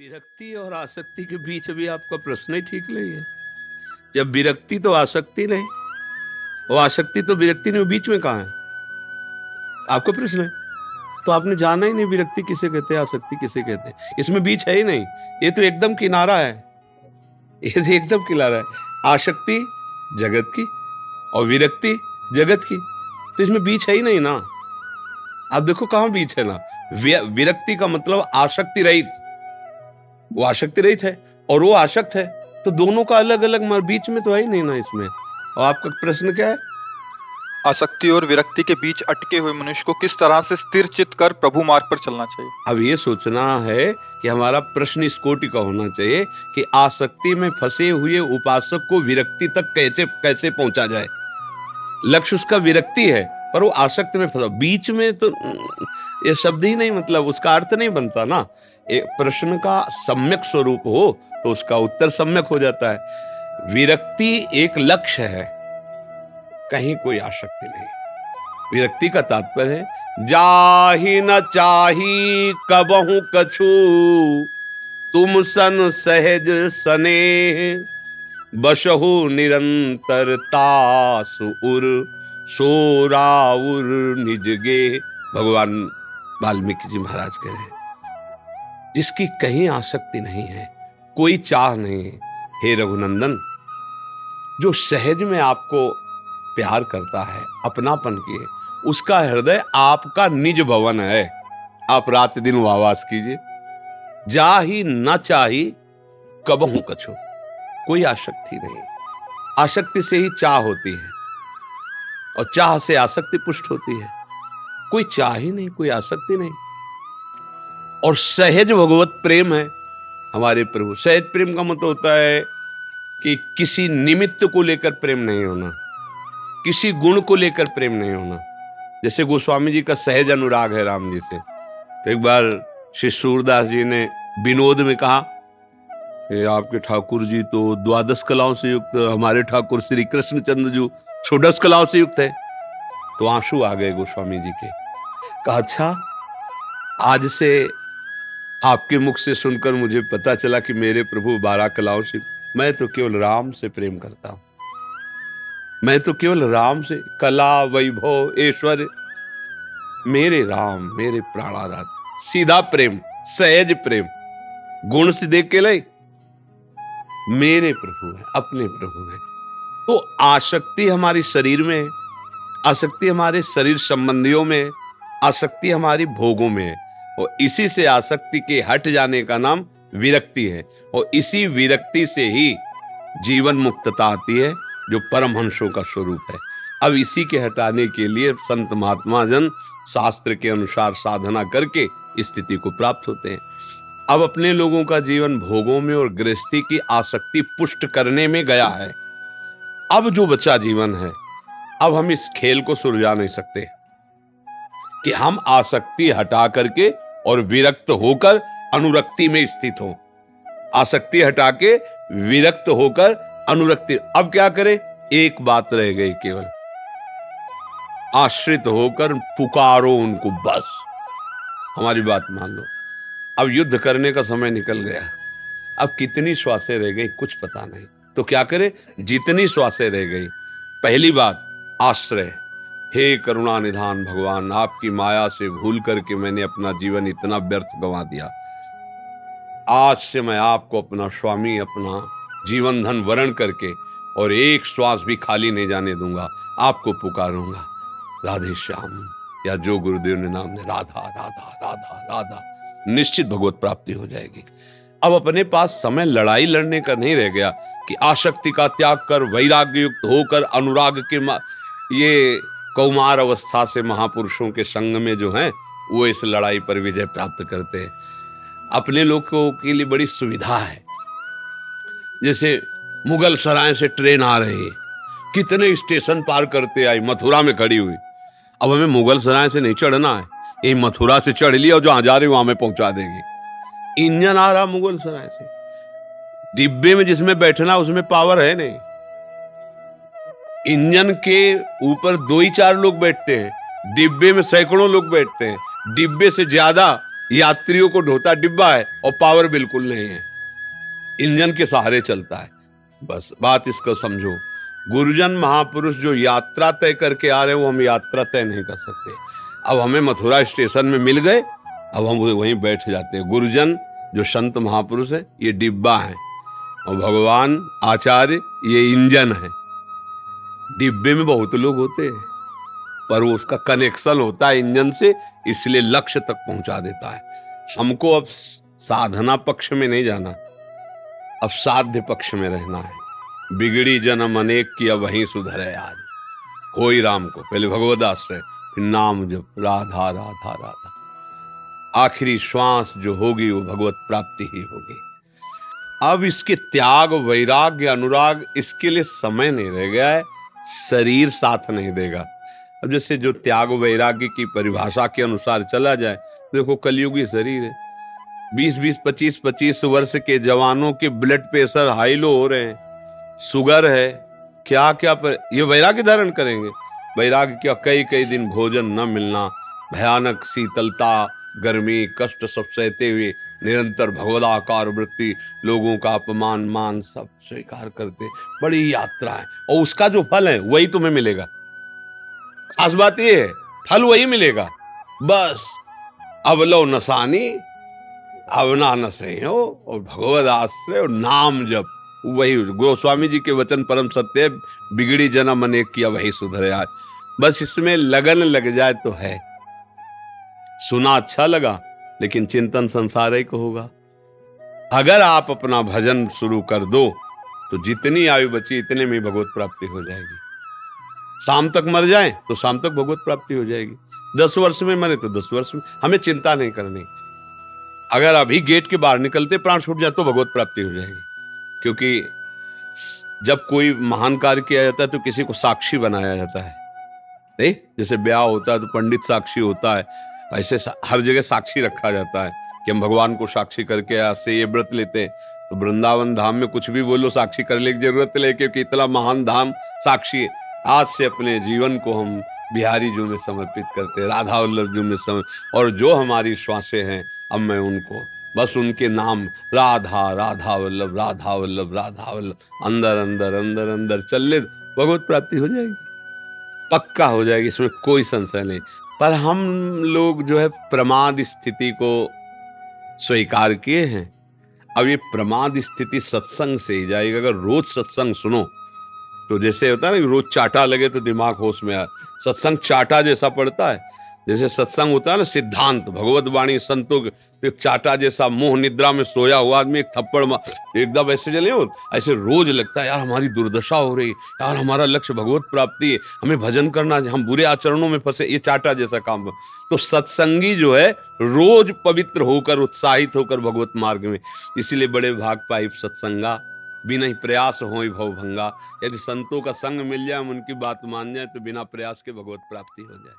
विरक्ति और आसक्ति के बीच भी आपका प्रश्न ही ठीक नहीं है। जब विरक्ति तो आसक्ति नहीं और आसक्ति तो विरक्ति नहीं, बीच में कहां है आपका प्रश्न है। तो आपने जाना ही नहीं विरक्ति किसे कहते हैं, आसक्ति किसे कहते हैं, इसमें बीच है ही नहीं। ये तो एकदम किनारा है, ये तो एकदम किनारा है। आसक्ति जगत की और विरक्ति जगत की, तो इसमें बीच है ही नहीं ना। आप देखो कहां बीच है ना। विरक्ति का मतलब आसक्ति रहित, वो आसक्ति रहित है और वो आसक्त है, तो दोनों का अलग अलग बीच में तो है ही नहीं ना इसमें। और आपका प्रश्न क्या है? आसक्ति और विरक्ति के बीच अटके हुए मनुष्य को किस तरह से स्थिर चित्त कर प्रभु मार्ग पर चलना चाहिए। अब ये सोचना है कि हमारा प्रश्न इस कोटि का होना चाहिए कि आसक्ति में फंसे हुए उपासक को विरक्ति तक कैसे पहुंचा जाए। लक्ष्य उसका विरक्ति है पर वो आसक्ति में फंसा, बीच में तो ये शब्द ही नहीं, मतलब उसका अर्थ नहीं बनता ना। एक प्रश्न का सम्यक स्वरूप हो तो उसका उत्तर सम्यक हो जाता है। विरक्ति एक लक्ष्य है, कहीं कोई आसक्ति नहीं। विरक्ति का तात्पर्य है जाहि न चाही कबहु कछु, तुम सन सहज सनेह, बसहु निरंतर तासु उर, सोराउर निजगे। भगवान वाल्मीकि जी महाराज कह रहे हैं जिसकी कहीं आसक्ति नहीं है, कोई चाह नहीं। हे रघुनंदन, जो सहज में आपको प्यार करता है, अपनापन किए, उसका हृदय आपका निज भवन है। आप रात दिन वावास कीजिए। जाहि न चाही कबहु कछु, कोई आसक्ति नहीं। आसक्ति से ही चाह होती है और चाह से आसक्ति पुष्ट होती है। कोई चाह ही नहीं, कोई आसक्ति नहीं। और सहज भगवत प्रेम है हमारे प्रभु। सहज प्रेम का मतलब होता है कि किसी निमित्त को लेकर प्रेम नहीं होना, किसी गुण को लेकर प्रेम नहीं होना। जैसे गोस्वामी जी का सहज अनुराग है राम जी से। तो एक बार श्री सूरदास जी ने विनोद में कहा कि आपके ठाकुर जी तो द्वादश कलाओं से युक्त, हमारे ठाकुर श्री कृष्णचंद्र जी षोडश कलाओं से युक्त है। तो आंसू आ गए गोस्वामी जी के। कहा अच्छा, आज से आपके मुख से सुनकर मुझे पता चला कि मेरे प्रभु 12 कलाओं से, मैं तो केवल राम से प्रेम करता हूं। मैं तो केवल राम से, कला वैभव ऐश्वर्य, मेरे राम मेरे प्राणाराध। सीधा प्रेम, सहज प्रेम, गुण से देख के नहीं, मेरे प्रभु है, अपने प्रभु है। तो आसक्ति हमारी शरीर में है, आसक्ति हमारे शरीर संबंधियों में, आसक्ति हमारी भोगों में है। और इसी से आसक्ति के हट जाने का नाम विरक्ति है। और इसी विरक्ति से ही जीवन मुक्तता आती है, जो परमहंसों का स्वरूप है। अब इसी के हटाने के लिए संत महात्मा जन शास्त्र के अनुसार साधना करके स्थिति को प्राप्त होते हैं। अब अपने लोगों का जीवन भोगों में और गृहस्थी की आसक्ति पुष्ट करने में गया है। अब जो बचा जीवन है, अब हम इस खेल को सुलझा नहीं सकते कि हम आसक्ति हटा करके और विरक्त होकर अनुरक्ति में स्थित हो। आसक्ति हटा के विरक्त होकर अनुरक्ति। अब क्या करें? एक बात रह गई केवल, आश्रित होकर पुकारो उनको, बस हमारी बात मान लो। अब युद्ध करने का समय निकल गया। अब कितनी श्वासें रह गई कुछ पता नहीं। तो क्या करें? जितनी श्वासें रह गई, पहली बात आश्रय। हे करुणा निधान भगवान, आपकी माया से भूल करके मैंने अपना जीवन इतना व्यर्थ गंवा दिया। आज से मैं आपको अपना स्वामी, अपना जीवन धन वरण करके और एक श्वास भी खाली नहीं जाने दूंगा। आपको पुकारूंगा, राधे श्याम, या जो गुरुदेव ने नाम दे, राधा राधा राधा राधा, निश्चित भगवत प्राप्ति हो जाएगी। अब अपने पास समय लड़ाई लड़ने का नहीं रह गया कि आसक्ति का त्याग कर वैराग्य युक्त होकर अनुराग के ये कौमार अवस्था से महापुरुषों के संग में जो हैं वो इस लड़ाई पर विजय प्राप्त करते हैं। अपने लोगों के लिए बड़ी सुविधा है। जैसे मुगल सराय से ट्रेन आ रही है, कितने स्टेशन पार करते आई, मथुरा में खड़ी हुई। अब हमें मुगल सराय से नहीं चढ़ना है, ये मथुरा से चढ़ लिया और जहां जा रही वहां में पहुंचा देगी। इंजन आ रहा मुगल सराय से, डिब्बे में जिसमें बैठना उसमें पावर है नहीं। इंजन के ऊपर 2 ही 4 लोग बैठते हैं, डिब्बे में सैकड़ों लोग बैठते हैं। डिब्बे से ज्यादा यात्रियों को ढोता डिब्बा है और पावर बिल्कुल नहीं है, इंजन के सहारे चलता है। बस बात इसको समझो। गुरुजन महापुरुष जो यात्रा तय करके आ रहे हैं वो हम यात्रा तय नहीं कर सकते। अब हमें मथुरा स्टेशन में मिल गए, अब हम वहीं बैठ जाते हैं। गुरुजन जो संत महापुरुष है ये डिब्बा है और भगवान आचार्य ये इंजन है। डिब्बे में बहुत लोग होते हैं पर वो उसका कनेक्शन होता है इंजन से, इसलिए लक्ष्य तक पहुंचा देता है। हमको अब साधना पक्ष में नहीं जाना, अब साध्य पक्ष में रहना है। बिगड़ी जन्म अनेक की अब वहीं सुधरे आज, कोई राम को पहले भगवद आश्रय, फिर नाम जप राधा राधा राधा, आखिरी श्वास जो होगी वो भगवत प्राप्ति ही होगी। अब इसके त्याग वैराग्य अनुराग इसके लिए समय नहीं रह गया है, शरीर साथ नहीं देगा। अब जैसे जो त्याग वैराग्य की परिभाषा के अनुसार चला जाए, देखो कलयुगी शरीर है, 20-20, 25-25 वर्ष के जवानों के ब्लड प्रेशर हाई लो हो रहे हैं, शुगर है, क्या क्या पर ये वैराग्य धारण करेंगे। वैराग्य क्या, कई कई दिन भोजन न मिलना, भयानक शीतलता, गर्मी, कष्ट सब सहते हुए निरंतर भगवदाकार वृत्ति, लोगों का अपमान मान सब स्वीकार करते, बड़ी यात्रा है और उसका जो फल है वही तुम्हें मिलेगा। खास बात ये है, फल वही मिलेगा। बस अवलो नसानी अवना न सही हो और भगवद आश्रय और नाम जप, वही गोस्वामी जी के वचन परम सत्य है, बिगड़ी जन्म अनेक किया वही सुधरे आज। बस इसमें लगन लग जाए तो है। सुना अच्छा लगा लेकिन चिंतन संसार ही को होगा। अगर आप अपना भजन शुरू कर दो तो जितनी आयु बची इतने में भगवत प्राप्ति हो जाएगी। शाम तक मर जाए तो शाम तक भगवत प्राप्ति हो जाएगी, 10 वर्ष में मरे तो 10 वर्ष में, हमें चिंता नहीं करनी। अगर अभी गेट के बाहर निकलते प्राण छूट जाए तो भगवत प्राप्ति हो जाएगी। क्योंकि जब कोई महान कार्य किया जाता है तो किसी को साक्षी बनाया जाता है, नहीं? जैसे ब्याह होता है तो पंडित साक्षी होता है, ऐसे हर जगह साक्षी रखा जाता है कि हम भगवान को साक्षी करके आज से ये व्रत लेते हैं। तो वृंदावन धाम में कुछ भी बोलो साक्षी करने की जरूरत नहीं, क्योंकि इतना महान धाम साक्षी है। आज से अपने जीवन को हम बिहारी जी में समर्पित करते हैं, राधा वल्लभ जी में और जो हमारी श्वासें हैं अब मैं उनको बस उनके नाम राधा राधा वल्लभ राधा वल्लभ राधा वल्लभ अंदर अंदर अंदर अंदर चल ले, भगवत प्राप्ति हो जाएगी, पक्का हो जाएगी, इसमें कोई संशय नहीं। पर हम लोग जो है प्रमाद स्थिति को स्वीकार किए हैं। अब ये प्रमाद स्थिति सत्संग से ही जाएगी। अगर रोज सत्संग सुनो तो जैसे होता है ना, रोज चाटा लगे तो दिमाग होश में आए, सत्संग चाटा जैसा पड़ता है। जैसे सत्संग होता है ना सिद्धांत भगवत वाणी संतों, एक चाटा जैसा मोह निद्रा में सोया हुआ आदमी एक थप्पड़ मार एकदम ऐसे चले हो, ऐसे रोज लगता है यार हमारी दुर्दशा हो रही, यार हमारा लक्ष्य भगवत प्राप्ति है, हमें भजन करना, हम बुरे आचरणों में फंसे, ये चाटा जैसा काम। तो सत्संगी जो है रोज पवित्र होकर उत्साहित होकर भगवत मार्ग में, इसीलिए बड़े भाग पाई सत्संगा बिना ही प्रयास होई भव भंगा। यदि संतों का संग मिल जाए, उनकी बात मान जाए तो बिना प्रयास के भगवत प्राप्ति हो जाए।